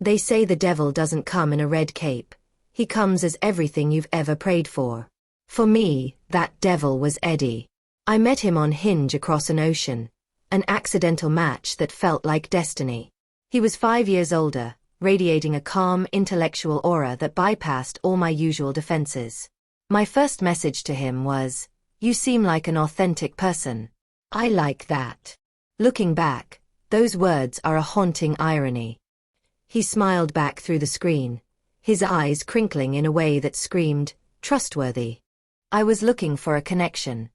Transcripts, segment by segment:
They say the devil doesn't come in a red cape. He comes as everything you've ever prayed for. For me, that devil was Eddie. I met him on Hinge across an ocean, an accidental match that felt like destiny. He was 5 years older, radiating a calm, intellectual aura that bypassed all my usual defenses. My first message to him was, "You seem like an authentic person." I like that. Looking back, those words are a haunting irony. He smiled back through the screen, his eyes crinkling in a way that screamed, trustworthy. I was looking for a connection.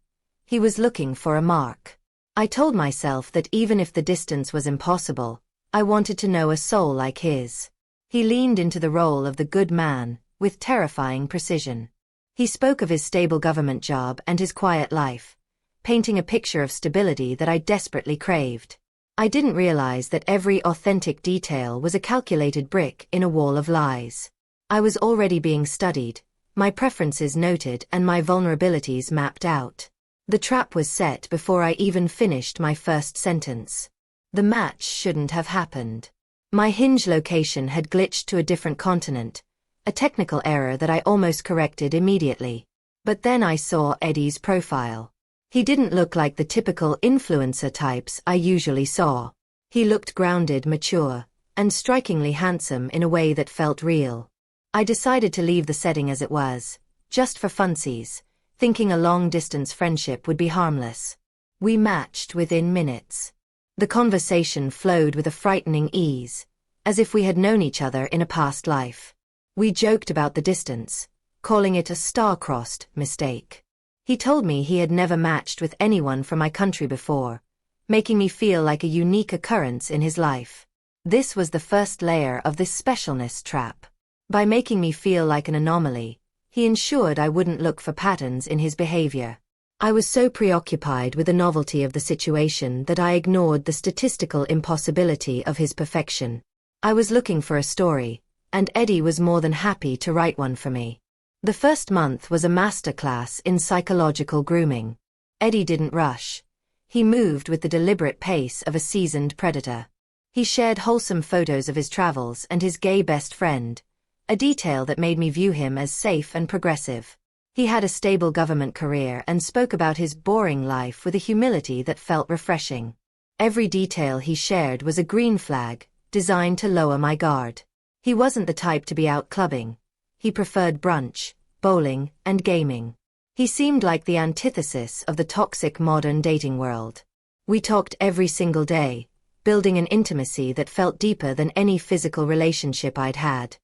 He was looking for a mark. I told myself that even if the distance was impossible, I wanted to know a soul like his. He leaned into the role of the good man, with terrifying precision. He spoke of his stable government job and his quiet life, painting a picture of stability that I desperately craved. I didn't realize that every authentic detail was a calculated brick in a wall of lies. I was already being studied, my preferences noted and my vulnerabilities mapped out. The trap was set before I even finished my first sentence. The match shouldn't have happened. My Hinge location had glitched to a different continent, a technical error that I almost corrected immediately. But then I saw Eddie's profile. He didn't look like the typical influencer types I usually saw. He looked grounded, mature, and strikingly handsome in a way that felt real. I decided to leave the setting as it was, just for funsies, thinking a long-distance friendship would be harmless. We matched within minutes. The conversation flowed with a frightening ease, as if we had known each other in a past life. We joked about the distance, calling it a star-crossed mistake. He told me he had never matched with anyone from my country before, making me feel like a unique occurrence in his life. This was the first layer of this specialness trap. By making me feel like an anomaly, he ensured I wouldn't look for patterns in his behavior. I was so preoccupied with the novelty of the situation that I ignored the statistical impossibility of his perfection. I was looking for a story, and Eddie was more than happy to write one for me. The first month was a masterclass in psychological grooming. Eddie didn't rush. He moved with the deliberate pace of a seasoned predator. He shared wholesome photos of his travels and his gay best friend, a detail that made me view him as safe and progressive. He had a stable government career and spoke about his boring life with a humility that felt refreshing. Every detail he shared was a green flag, designed to lower my guard. He wasn't the type to be out clubbing. He preferred brunch, bowling, and gaming. He seemed like the antithesis of the toxic modern dating world. We talked every single day, building an intimacy that felt deeper than any physical relationship I'd had.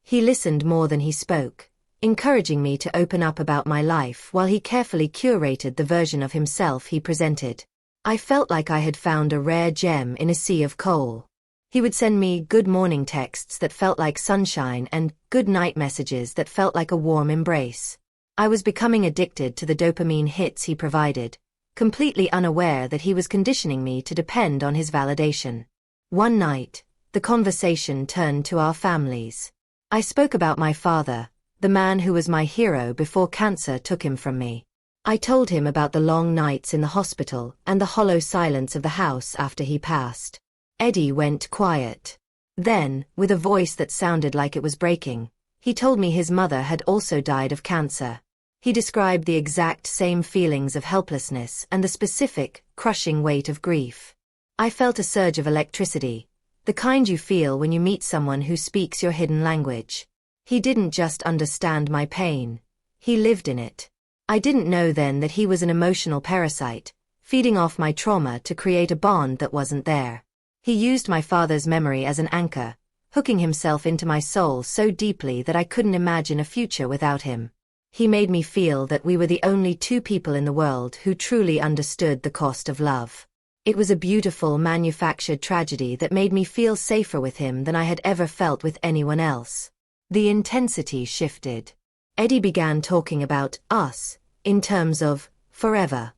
He listened more than he spoke, encouraging me to open up about my life while he carefully curated the version of himself he presented. I felt like I had found a rare gem in a sea of coal. He would send me good morning texts that felt like sunshine and good night messages that felt like a warm embrace. I was becoming addicted to the dopamine hits he provided, completely unaware that he was conditioning me to depend on his validation. One night, the conversation turned to our families. I spoke about my father, the man who was my hero before cancer took him from me. I told him about the long nights in the hospital and the hollow silence of the house after he passed. Eddie went quiet. Then, with a voice that sounded like it was breaking, he told me his mother had also died of cancer. He described the exact same feelings of helplessness and the specific, crushing weight of grief. I felt a surge of electricity, the kind you feel when you meet someone who speaks your hidden language. He didn't just understand my pain, he lived in it. I didn't know then that he was an emotional parasite, feeding off my trauma to create a bond that wasn't there. He used my father's memory as an anchor, hooking himself into my soul so deeply that I couldn't imagine a future without him. He made me feel that we were the only two people in the world who truly understood the cost of love. It was a beautiful manufactured tragedy that made me feel safer with him than I had ever felt with anyone else. The intensity shifted. Eddie began talking about us, in terms of forever.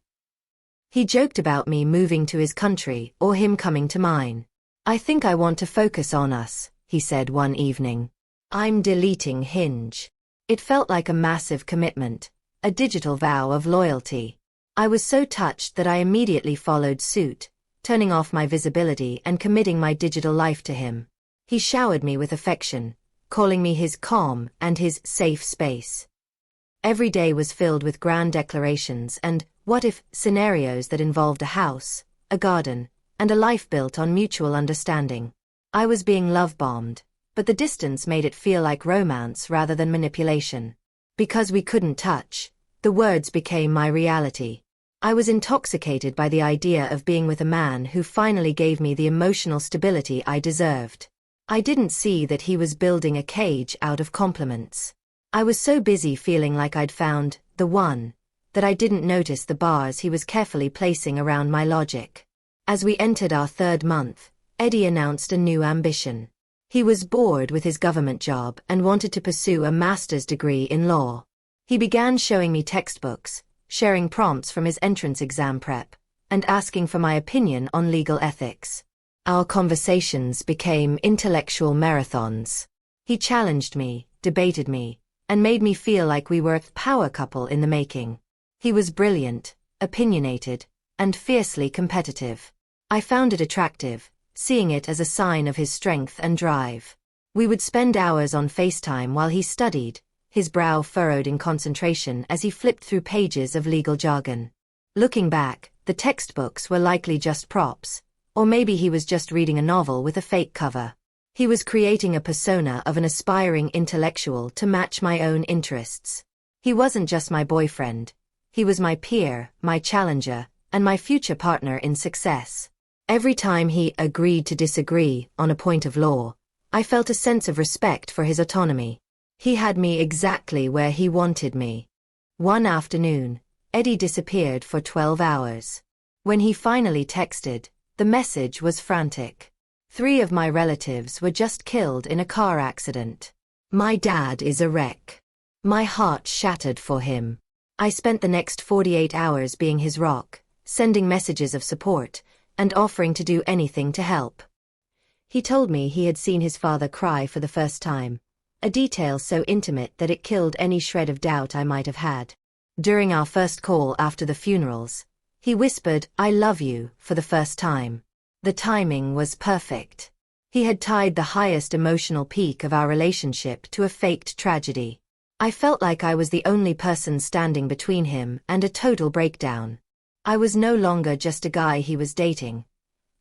He joked about me moving to his country or him coming to mine. "I think I want to focus on us," he said one evening. "I'm deleting Hinge." It felt like a massive commitment, a digital vow of loyalty. I was so touched that I immediately followed suit, turning off my visibility and committing my digital life to him. He showered me with affection, calling me his calm and his safe space. Every day was filled with grand declarations and what-if scenarios that involved a house, a garden, and a life built on mutual understanding. I was being love-bombed, but the distance made it feel like romance rather than manipulation. Because we couldn't touch, the words became my reality. I was intoxicated by the idea of being with a man who finally gave me the emotional stability I deserved. I didn't see that he was building a cage out of compliments. I was so busy feeling like I'd found the one, that I didn't notice the bars he was carefully placing around my logic. As we entered our 3rd month, Eddie announced a new ambition. He was bored with his government job and wanted to pursue a master's degree in law. He began showing me textbooks, sharing prompts from his entrance exam prep, and asking for my opinion on legal ethics. Our conversations became intellectual marathons. He challenged me, debated me, and made me feel like we were a power couple in the making. He was brilliant, opinionated, and fiercely competitive. I found it attractive, seeing it as a sign of his strength and drive. We would spend hours on FaceTime while he studied, his brow furrowed in concentration as he flipped through pages of legal jargon. Looking back, the textbooks were likely just props, or maybe he was just reading a novel with a fake cover. He was creating a persona of an aspiring intellectual to match my own interests. He wasn't just my boyfriend. He was my peer, my challenger, and my future partner in success. Every time he agreed to disagree on a point of law, I felt a sense of respect for his autonomy. He had me exactly where he wanted me. One afternoon, Eddie disappeared for 12 hours. When he finally texted, the message was frantic. 3 of my relatives were just killed in a car accident. My dad is a wreck. My heart shattered for him. I spent the next 48 hours being his rock, sending messages of support, and offering to do anything to help. He told me he had seen his father cry for the first time, a detail so intimate that it killed any shred of doubt I might have had. During our first call after the funerals, he whispered, "I love you," for the first time. The timing was perfect. He had tied the highest emotional peak of our relationship to a faked tragedy. I felt like I was the only person standing between him and a total breakdown. I was no longer just a guy he was dating.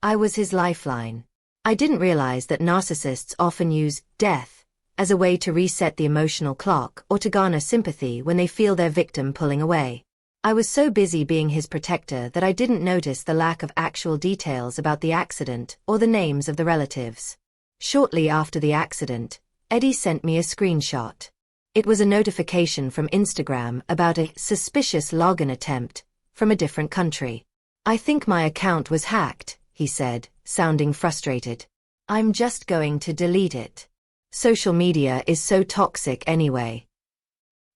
I was his lifeline. I didn't realize that narcissists often use death as a way to reset the emotional clock or to garner sympathy when they feel their victim pulling away. I was so busy being his protector that I didn't notice the lack of actual details about the accident or the names of the relatives. Shortly after the accident, Eddie sent me a screenshot. It was a notification from Instagram about a suspicious login attempt from a different country. "I think my account was hacked," he said, sounding frustrated. "I'm just going to delete it. Social media is so toxic anyway."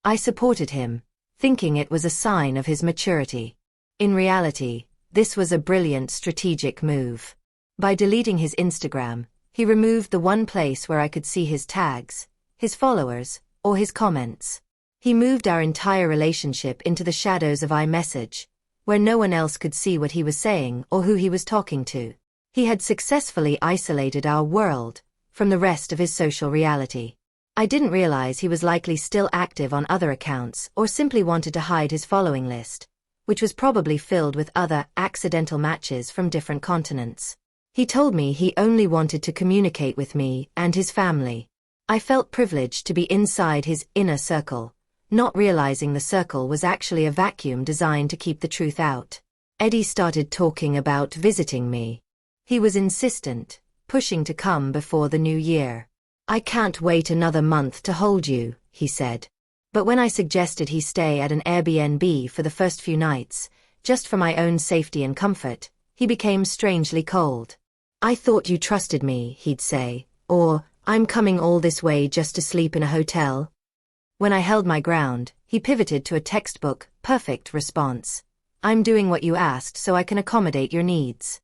I supported him, thinking it was a sign of his maturity. In reality, this was a brilliant strategic move. By deleting his Instagram, he removed the one place where I could see his tags, his followers, or his comments. He moved our entire relationship into the shadows of iMessage, where no one else could see what he was saying or who he was talking to. He had successfully isolated our world from the rest of his social reality. I didn't realize he was likely still active on other accounts or simply wanted to hide his following list, which was probably filled with other accidental matches from different continents. He told me he only wanted to communicate with me and his family. I felt privileged to be inside his inner circle, not realizing the circle was actually a vacuum designed to keep the truth out. Eddie started talking about visiting me. He was insistent, pushing to come before the new year. "I can't wait another month to hold you," he said. But when I suggested he stay at an Airbnb for the first few nights, just for my own safety and comfort, he became strangely cold. "I thought you trusted me," he'd say, or, "I'm coming all this way just to sleep in a hotel." When I held my ground, he pivoted to a textbook, perfect response. "I'm doing what you asked so I can accommodate your needs."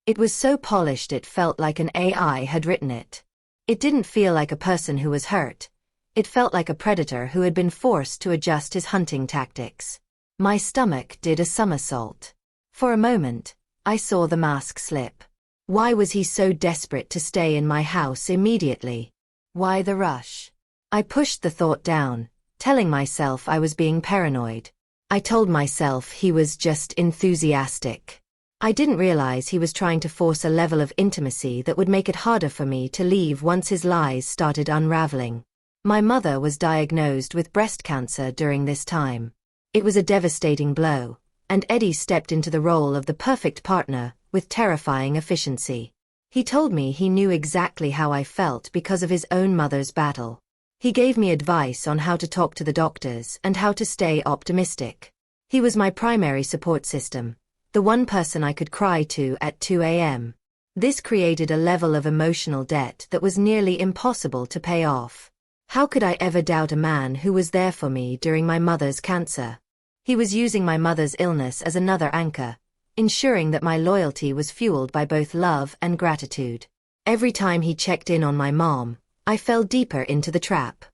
It was so polished it felt like an AI had written it. It didn't feel like a person who was hurt. It felt like a predator who had been forced to adjust his hunting tactics. My stomach did a somersault. For a moment, I saw the mask slip. Why was he so desperate to stay in my house immediately? Why the rush? I pushed the thought down, telling myself I was being paranoid. I told myself he was just enthusiastic. I didn't realize he was trying to force a level of intimacy that would make it harder for me to leave once his lies started unraveling. My mother was diagnosed with breast cancer during this time. It was a devastating blow, and Eddie stepped into the role of the perfect partner with terrifying efficiency. He told me he knew exactly how I felt because of his own mother's battle. He gave me advice on how to talk to the doctors and how to stay optimistic. He was my primary support system, the one person I could cry to at 2 a.m. This created a level of emotional debt that was nearly impossible to pay off. How could I ever doubt a man who was there for me during my mother's cancer? He was using my mother's illness as another anchor, ensuring that my loyalty was fueled by both love and gratitude. Every time he checked in on my mom, I fell deeper into the trap.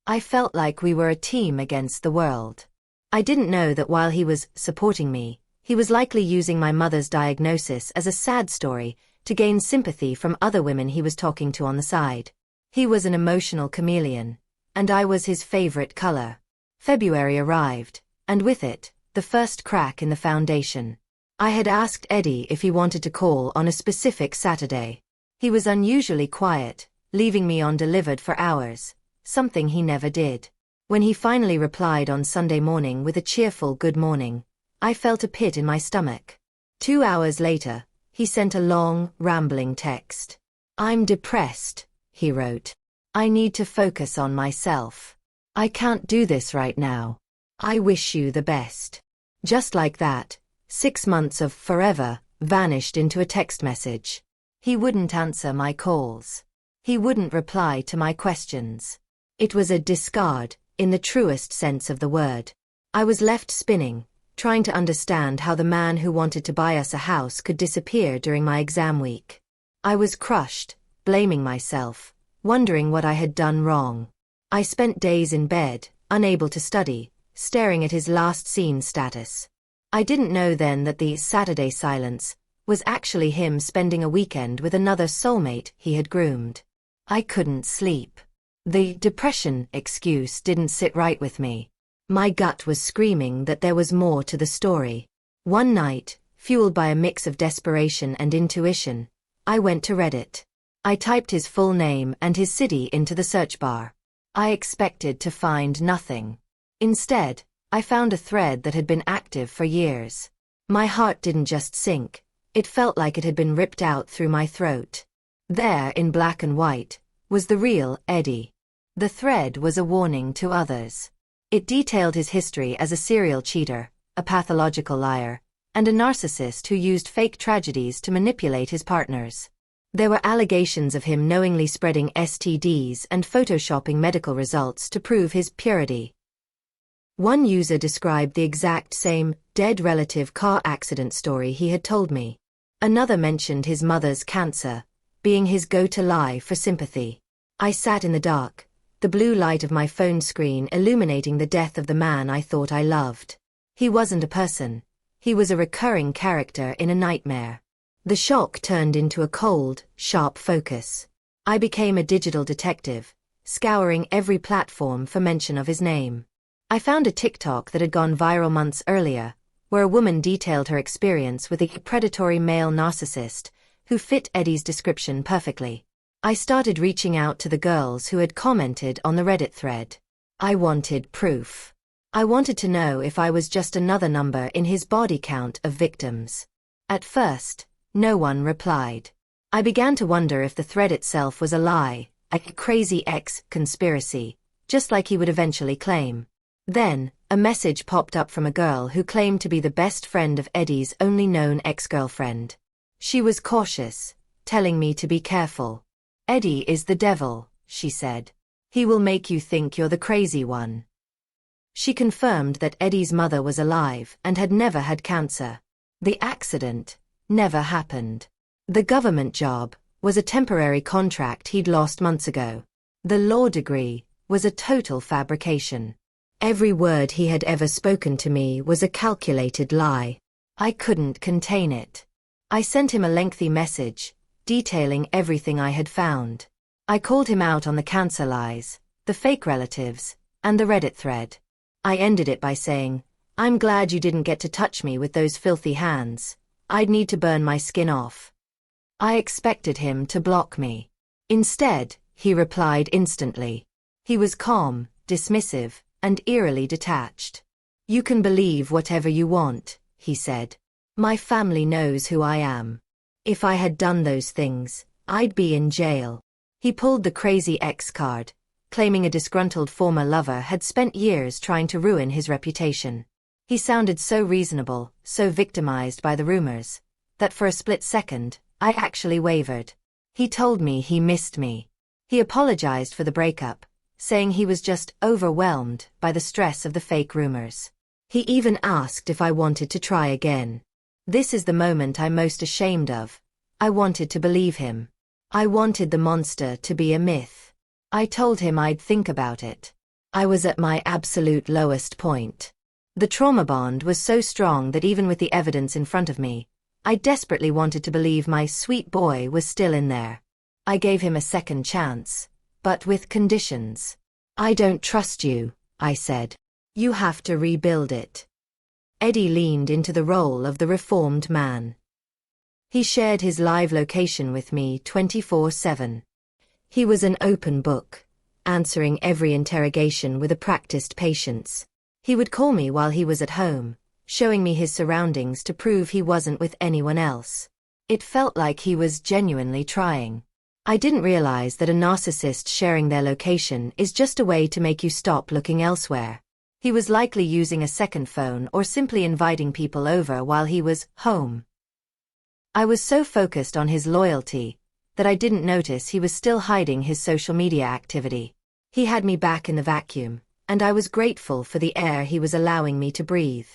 I felt like we were a team against the world. I didn't know that while he was supporting me, he was likely using my mother's diagnosis as a sad story to gain sympathy from other women he was talking to on the side. He was an emotional chameleon, and I was his favorite color. February arrived, and with it, the first crack in the foundation. I had asked Eddie if he wanted to call on a specific Saturday. He was unusually quiet, leaving me undelivered for hours, something he never did. When he finally replied on Sunday morning with a cheerful good morning, I felt a pit in my stomach. 2 hours later, he sent a long, rambling text. "I'm depressed," he wrote. "I need to focus on myself. I can't do this right now. I wish you the best." Just like that, 6 months of forever vanished into a text message. He wouldn't answer my calls. He wouldn't reply to my questions. It was a discard, in the truest sense of the word. I was left spinning, trying to understand how the man who wanted to buy us a house could disappear during my exam week. I was crushed, blaming myself, wondering what I had done wrong. I spent days in bed, unable to study, staring at his last seen status. I didn't know then that the Saturday silence was actually him spending a weekend with another soulmate he had groomed. I couldn't sleep. The depression excuse didn't sit right with me. My gut was screaming that there was more to the story. One night, fueled by a mix of desperation and intuition, I went to Reddit. I typed his full name and his city into the search bar. I expected to find nothing. Instead, I found a thread that had been active for years. My heart didn't just sink, it felt like it had been ripped out through my throat. There, in black and white, was the real Eddie. The thread was a warning to others. It detailed his history as a serial cheater, a pathological liar, and a narcissist who used fake tragedies to manipulate his partners. There were allegations of him knowingly spreading STDs and photoshopping medical results to prove his purity. One user described the exact same dead relative car accident story he had told me. Another mentioned his mother's cancer, being his go-to lie for sympathy. I sat in the dark, the blue light of my phone screen illuminating the death of the man I thought I loved. He wasn't a person. He was a recurring character in a nightmare. The shock turned into a cold, sharp focus. I became a digital detective, scouring every platform for mention of his name. I found a TikTok that had gone viral months earlier, where a woman detailed her experience with a predatory male narcissist who fit Eddie's description perfectly. I started reaching out to the girls who had commented on the Reddit thread. I wanted proof. I wanted to know if I was just another number in his body count of victims. At first, no one replied. I began to wonder if the thread itself was a lie, a crazy conspiracy, just like he would eventually claim. Then, a message popped up from a girl who claimed to be the best friend of Eddie's only known ex-girlfriend. She was cautious, telling me to be careful. "Eddie is the devil," she said. "He will make you think you're the crazy one." She confirmed that Eddie's mother was alive and had never had cancer. The accident never happened. The government job was a temporary contract he'd lost months ago. The law degree was a total fabrication. Every word he had ever spoken to me was a calculated lie. I couldn't contain it. I sent him a lengthy message, detailing everything I had found. I called him out on the cancer lies, the fake relatives, and the Reddit thread. I ended it by saying, "I'm glad you didn't get to touch me with those filthy hands. I'd need to burn my skin off." I expected him to block me. Instead, he replied instantly. He was calm, dismissive, and eerily detached. "You can believe whatever you want," he said. "My family knows who I am. If I had done those things, I'd be in jail." He pulled the crazy ex card, claiming a disgruntled former lover had spent years trying to ruin his reputation. He sounded so reasonable, so victimized by the rumors, that for a split second, I actually wavered. He told me he missed me. He apologized for the breakup, saying he was just overwhelmed by the stress of the fake rumors. He even asked if I wanted to try again. This is the moment I'm most ashamed of. I wanted to believe him. I wanted the monster to be a myth. I told him I'd think about it. I was at my absolute lowest point. The trauma bond was so strong that even with the evidence in front of me, I desperately wanted to believe my sweet boy was still in there. I gave him a second chance, but with conditions. "I don't trust you," I said. "You have to rebuild it." Eddie leaned into the role of the reformed man. He shared his live location with me 24/7. He was an open book, answering every interrogation with a practiced patience. He would call me while he was at home, showing me his surroundings to prove he wasn't with anyone else. It felt like he was genuinely trying. I didn't realize that a narcissist sharing their location is just a way to make you stop looking elsewhere. He was likely using a second phone or simply inviting people over while he was home. I was so focused on his loyalty that I didn't notice he was still hiding his social media activity. He had me back in the vacuum, and I was grateful for the air he was allowing me to breathe.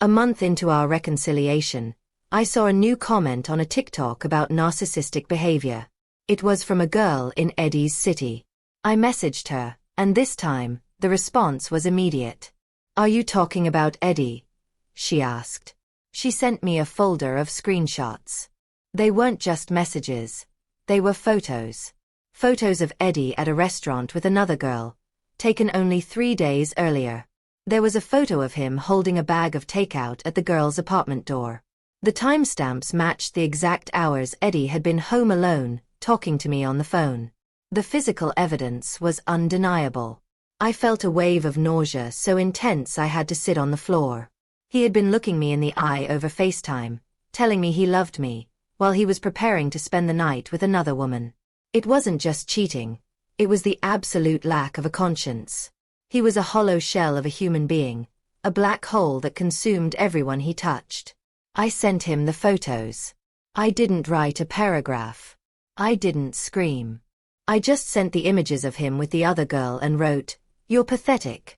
A month into our reconciliation, I saw a new comment on a TikTok about narcissistic behavior. It was from a girl in Eddie's city. I messaged her, and this time, the response was immediate. "Are you talking about Eddie?" she asked. She sent me a folder of screenshots. They weren't just messages. They were photos. Photos of Eddie at a restaurant with another girl, taken only 3 days earlier. There was a photo of him holding a bag of takeout at the girl's apartment door. The timestamps matched the exact hours Eddie had been home alone, talking to me on the phone. The physical evidence was undeniable. I felt a wave of nausea so intense I had to sit on the floor. He had been looking me in the eye over FaceTime, telling me he loved me, while he was preparing to spend the night with another woman. It wasn't just cheating. It was the absolute lack of a conscience. He was a hollow shell of a human being, a black hole that consumed everyone he touched. I sent him the photos. I didn't write a paragraph. I didn't scream. I just sent the images of him with the other girl and wrote, "You're pathetic."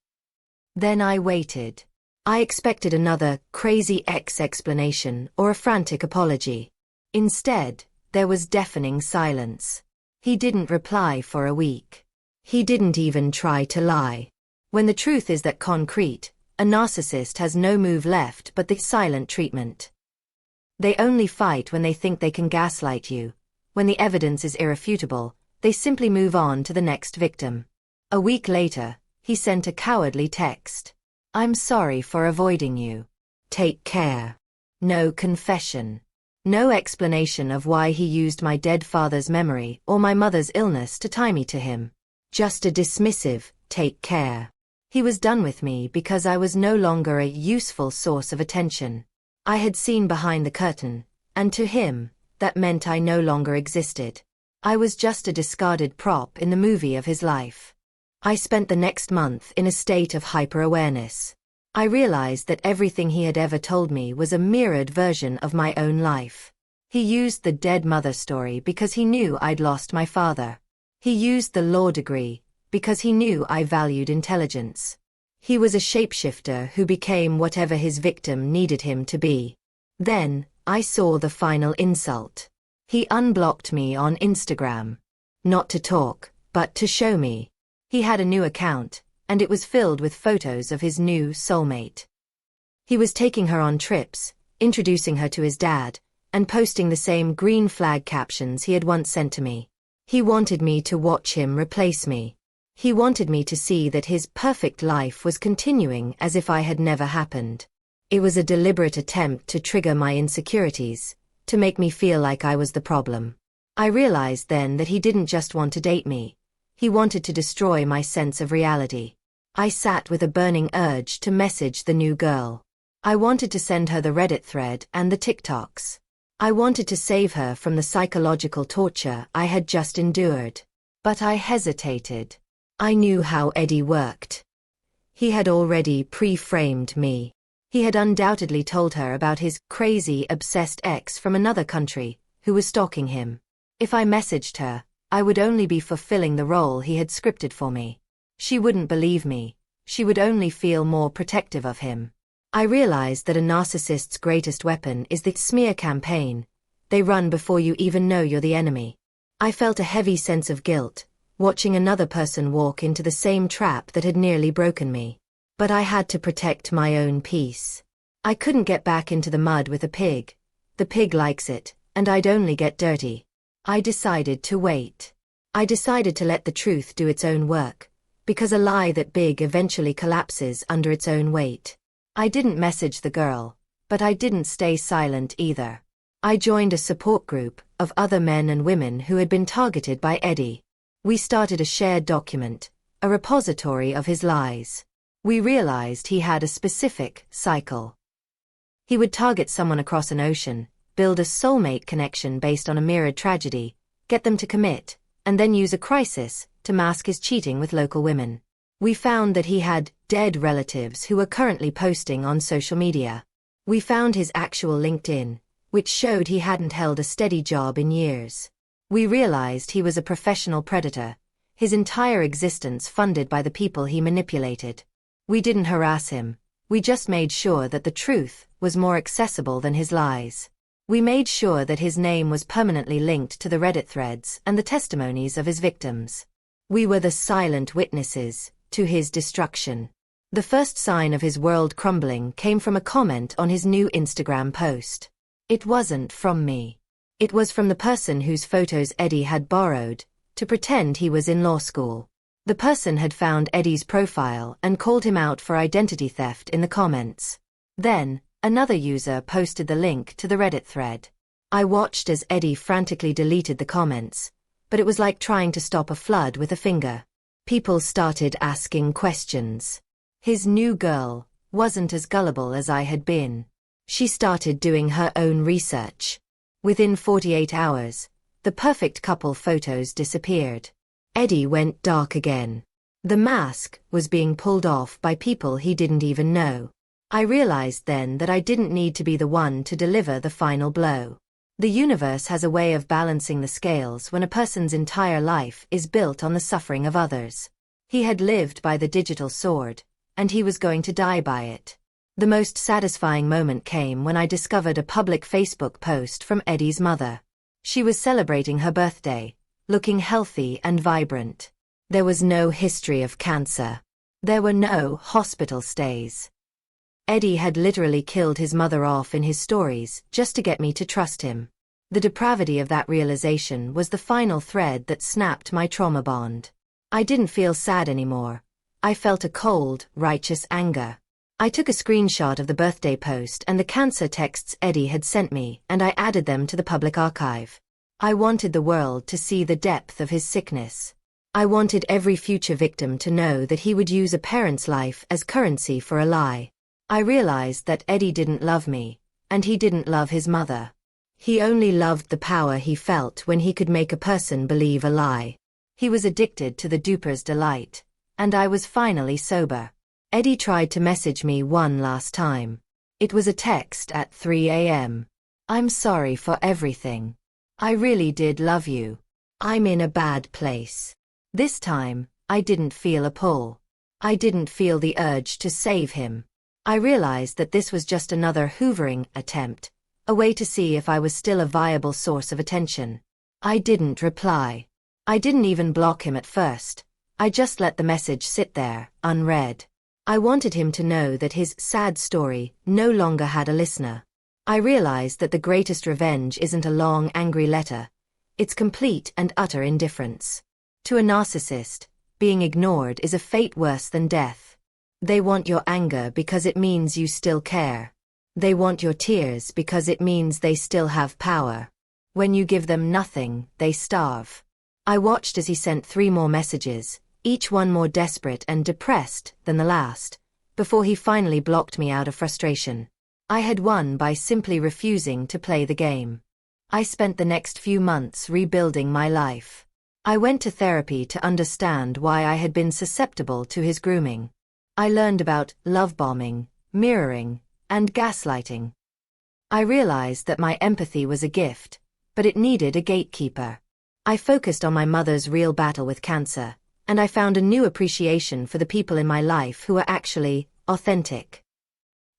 Then I waited. I expected another crazy explanation or a frantic apology. Instead, there was deafening silence. He didn't reply for a week. He didn't even try to lie. When the truth is that concrete, a narcissist has no move left but the silent treatment. They only fight when they think they can gaslight you. When the evidence is irrefutable, they simply move on to the next victim. A week later, he sent a cowardly text. "I'm sorry for avoiding you. Take care." No confession. No explanation of why he used my dead father's memory or my mother's illness to tie me to him. Just a dismissive, "take care." He was done with me because I was no longer a useful source of attention. I had seen behind the curtain, and to him, that meant I no longer existed. I was just a discarded prop in the movie of his life. I spent the next month in a state of hyper-awareness. I realized that everything he had ever told me was a mirrored version of my own life. He used the dead mother story because he knew I'd lost my father. He used the law degree because he knew I valued intelligence. He was a shapeshifter who became whatever his victim needed him to be. Then, I saw the final insult. He unblocked me on Instagram. Not to talk, but to show me. He had a new account, and it was filled with photos of his new soulmate. He was taking her on trips, introducing her to his dad, and posting the same green flag captions he had once sent to me. He wanted me to watch him replace me. He wanted me to see that his perfect life was continuing as if I had never happened. It was a deliberate attempt to trigger my insecurities, to make me feel like I was the problem. I realized then that he didn't just want to date me. He wanted to destroy my sense of reality. I sat with a burning urge to message the new girl. I wanted to send her the Reddit thread and the TikToks. I wanted to save her from the psychological torture I had just endured. But I hesitated. I knew how Eddie worked. He had already pre-framed me. He had undoubtedly told her about his crazy, obsessed ex from another country, who was stalking him. If I messaged her, I would only be fulfilling the role he had scripted for me. She wouldn't believe me. She would only feel more protective of him. I realized that a narcissist's greatest weapon is the smear campaign. They run before you even know you're the enemy. I felt a heavy sense of guilt, watching another person walk into the same trap that had nearly broken me. But I had to protect my own peace. I couldn't get back into the mud with a pig. The pig likes it, and I'd only get dirty. I decided to wait. I decided to let the truth do its own work, because a lie that big eventually collapses under its own weight. I didn't message the girl, but I didn't stay silent either. I joined a support group of other men and women who had been targeted by Eddie. We started a shared document, a repository of his lies. We realized he had a specific cycle. He would target someone across an ocean, build a soulmate connection based on a mirrored tragedy, get them to commit, and then use a crisis to mask his cheating with local women. We found that he had dead relatives who were currently posting on social media. We found his actual LinkedIn, which showed he hadn't held a steady job in years. We realized he was a professional predator, his entire existence funded by the people he manipulated. We didn't harass him. We just made sure that the truth was more accessible than his lies. We made sure that his name was permanently linked to the Reddit threads and the testimonies of his victims. We were the silent witnesses to his destruction. The first sign of his world crumbling came from a comment on his new Instagram post. It wasn't from me. It was from the person whose photos Eddie had borrowed to pretend he was in law school. The person had found Eddie's profile and called him out for identity theft in the comments. Then, another user posted the link to the Reddit thread. I watched as Eddie frantically deleted the comments, but it was like trying to stop a flood with a finger. People started asking questions. His new girl wasn't as gullible as I had been. She started doing her own research. Within 48 hours, the perfect couple photos disappeared. Eddie went dark again. The mask was being pulled off by people he didn't even know. I realized then that I didn't need to be the one to deliver the final blow. The universe has a way of balancing the scales when a person's entire life is built on the suffering of others. He had lived by the digital sword, and he was going to die by it. The most satisfying moment came when I discovered a public Facebook post from Eddie's mother. She was celebrating her birthday, looking healthy and vibrant. There was no history of cancer. There were no hospital stays. Eddie had literally killed his mother off in his stories just to get me to trust him. The depravity of that realization was the final thread that snapped my trauma bond. I didn't feel sad anymore. I felt a cold, righteous anger. I took a screenshot of the birthday post and the cancer texts Eddie had sent me, and I added them to the public archive. I wanted the world to see the depth of his sickness. I wanted every future victim to know that he would use a parent's life as currency for a lie. I realized that Eddie didn't love me, and he didn't love his mother. He only loved the power he felt when he could make a person believe a lie. He was addicted to the duper's delight, and I was finally sober. Eddie tried to message me one last time. It was a text at 3 a.m. I'm sorry for everything. I really did love you. I'm in a bad place. This time, I didn't feel a pull. I didn't feel the urge to save him. I realized that this was just another hoovering attempt, a way to see if I was still a viable source of attention. I didn't reply. I didn't even block him at first. I just let the message sit there, unread. I wanted him to know that his sad story no longer had a listener. I realized that the greatest revenge isn't a long, angry letter. It's complete and utter indifference. To a narcissist, being ignored is a fate worse than death. They want your anger because it means you still care. They want your tears because it means they still have power. When you give them nothing, they starve. I watched as he sent 3 more messages, each one more desperate and depressed than the last, before he finally blocked me out of frustration. I had won by simply refusing to play the game. I spent the next few months rebuilding my life. I went to therapy to understand why I had been susceptible to his grooming. I learned about love bombing, mirroring, and gaslighting. I realized that my empathy was a gift, but it needed a gatekeeper. I focused on my mother's real battle with cancer, and I found a new appreciation for the people in my life who were actually authentic.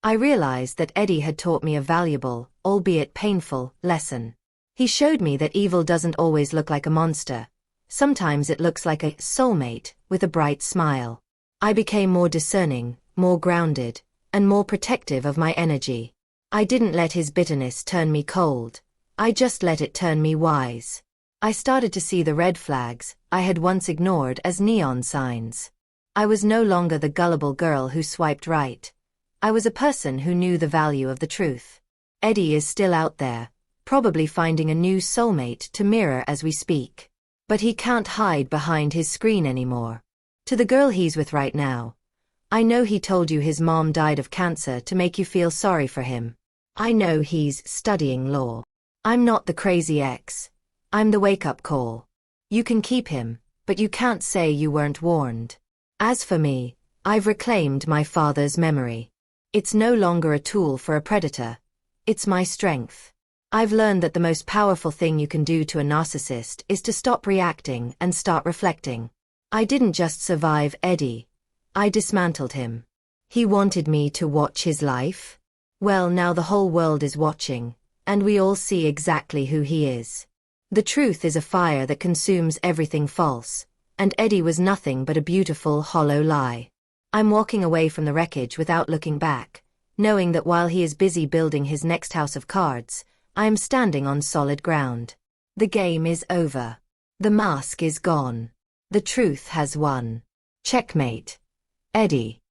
I realized that Eddie had taught me a valuable, albeit painful, lesson. He showed me that evil doesn't always look like a monster. Sometimes it looks like a soulmate with a bright smile. I became more discerning, more grounded, and more protective of my energy. I didn't let his bitterness turn me cold. I just let it turn me wise. I started to see the red flags I had once ignored as neon signs. I was no longer the gullible girl who swiped right. I was a person who knew the value of the truth. Eddie is still out there, probably finding a new soulmate to mirror as we speak. But he can't hide behind his screen anymore. To the girl he's with right now, I know he told you his mom died of cancer to make you feel sorry for him. I know he's studying law. I'm not the crazy ex. I'm the wake-up call. You can keep him, but you can't say you weren't warned. As for me, I've reclaimed my father's memory. It's no longer a tool for a predator. It's my strength. I've learned that the most powerful thing you can do to a narcissist is to stop reacting and start reflecting. I didn't just survive Eddie. I dismantled him. He wanted me to watch his life? Well, now the whole world is watching, and we all see exactly who he is. The truth is a fire that consumes everything false, and Eddie was nothing but a beautiful, hollow lie. I'm walking away from the wreckage without looking back, knowing that while he is busy building his next house of cards, I am standing on solid ground. The game is over. The mask is gone. The truth has won. Checkmate. Eddie.